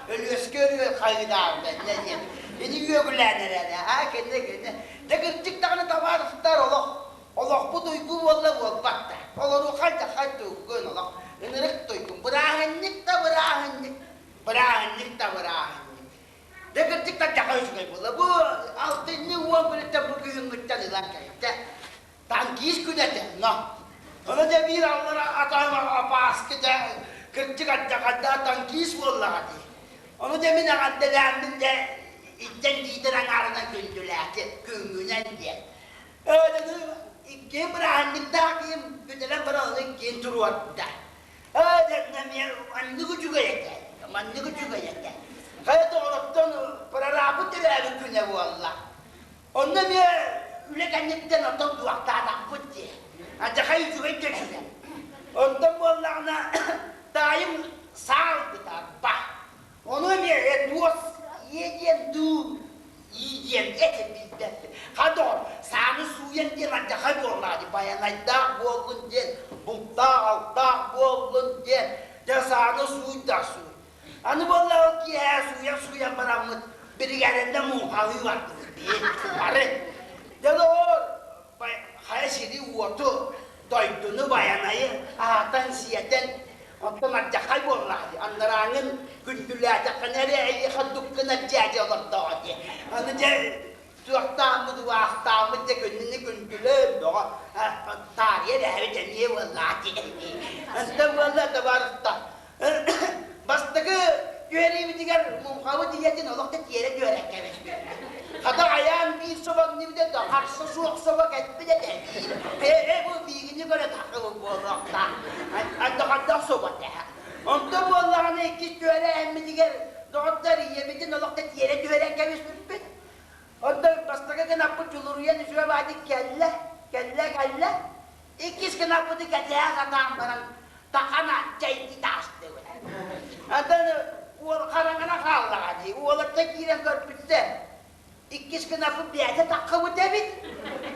Ölüskörü kayıdağım ben ne diyeyim. Beni yögülenler ha kendi. De kırtık tane tavarıflar Allah bu duygu valla volbakta. Olur o kalta duygun Allah. Enerik duygun. Bırahanlık da bırahanlık. Bırahanlık da bırahanlık. De kırtık da cakayız kaybola. Bu altını ulan böyle tabu gühüngütten ilan kayıpta. Tankis günete no. Ona da bir Allah'a atayma apaskıda. Kırtık atacakada tankis valla hadi. Onu demin addelendim de İtten giydiren arına gündülerdi, güngünen diye. Öyle de iki bırahanlıkta kim gündülen bırahanlık kim turuvatta. Öyle de anne küçük ayakta, anne küçük ayakta. Hayat oğlaktan pararabı türevi güne bu Allah. Ondan bir ülekenlikten otan duakta adam pıttı. Ancak hayır güven geçiyor. Ondan bu Allah'ına daim sağlıklı da onu bir duas yediyen du yediyen eti bizden. Hadi o sana suyen diye lan cakay borlardı bayanay dağ boğulun diye dağ boğulun diye de sana suy da suy. Hani vallahi o ki suya baramut bir yerinde muhavi vardı diye. Arı ya da o hayasiri uğurtu doyduğunu bayanayı ahatan siyeten Ondan cakay borlardı. Anlarının gündüllerde nereye haddukına cacı olur doğdu. Anıca tuğaktamı duaktamı da gününü gündülüm doğa. Tarihe rehvete niye vallahi. Anıda vallahi da varıkta. Bastaki güveri diğer mumhavı diyetin olak da yere görek gelmiş. Hatta ayağın bir sobak nibde de karşı soğuk sobak etme de değil. Bu bilgini böyle takılı bu olakta. Hatta sobak da. Onda bu Allah'ın iki göre emmi diğer doğutları yemedin olak da yere görek gelmiş. Onda bastaki kınapı çuluruya düşüyor vadi kelle. İkiz kınapı da keteye katan bana takana çaydı taştı. Hatta o karangana kaldı hadi. O olakta giren körpütte. İkiz kınapı bir yerde takımı devit.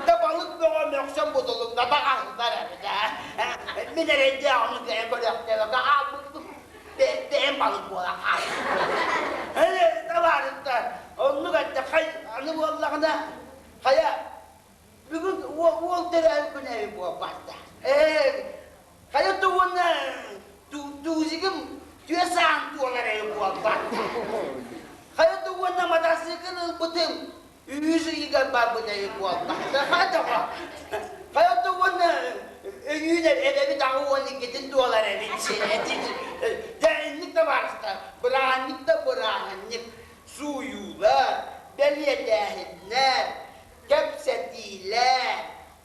Da balık boğam yoksa budulukta bak ağızlar evde. Minere onu böyle yaptı. Ben balık boğam. Hani ne var da onu kaçta hani bu Allah'ına kaya bugün o terevi günevi bu başta. Kaya tuğuna tuğuzigim tüyesen tuğaları bu başta. Kaya tuğuna madasikın butum yüzü yigan babıdayı bu başta. Kaya tuğuna yüzler edebi dağıvanı gidin tuğaları bitsin. Derinlik de var işte. Bırahanlık da bırahanlık. Suyular, belyedehinler, kepsetiler,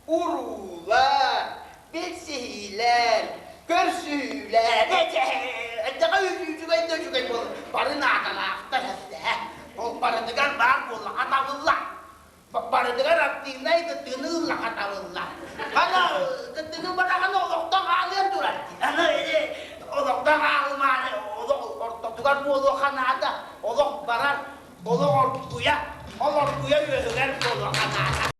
urular, bilsihiler, görsüler, Eceka yüzüge bol, barına atalakta hette. O barıdıgar var bolla atavullah. Barıdıgar attığındaydı tınılla atavullah. Hani tını bırakın oluktan ağlayan durar. Hani oluktan ağlamağını, ortadıgar bu oluk kanada, oluk barar, oluk orkuya yürüler bu oluk kanada.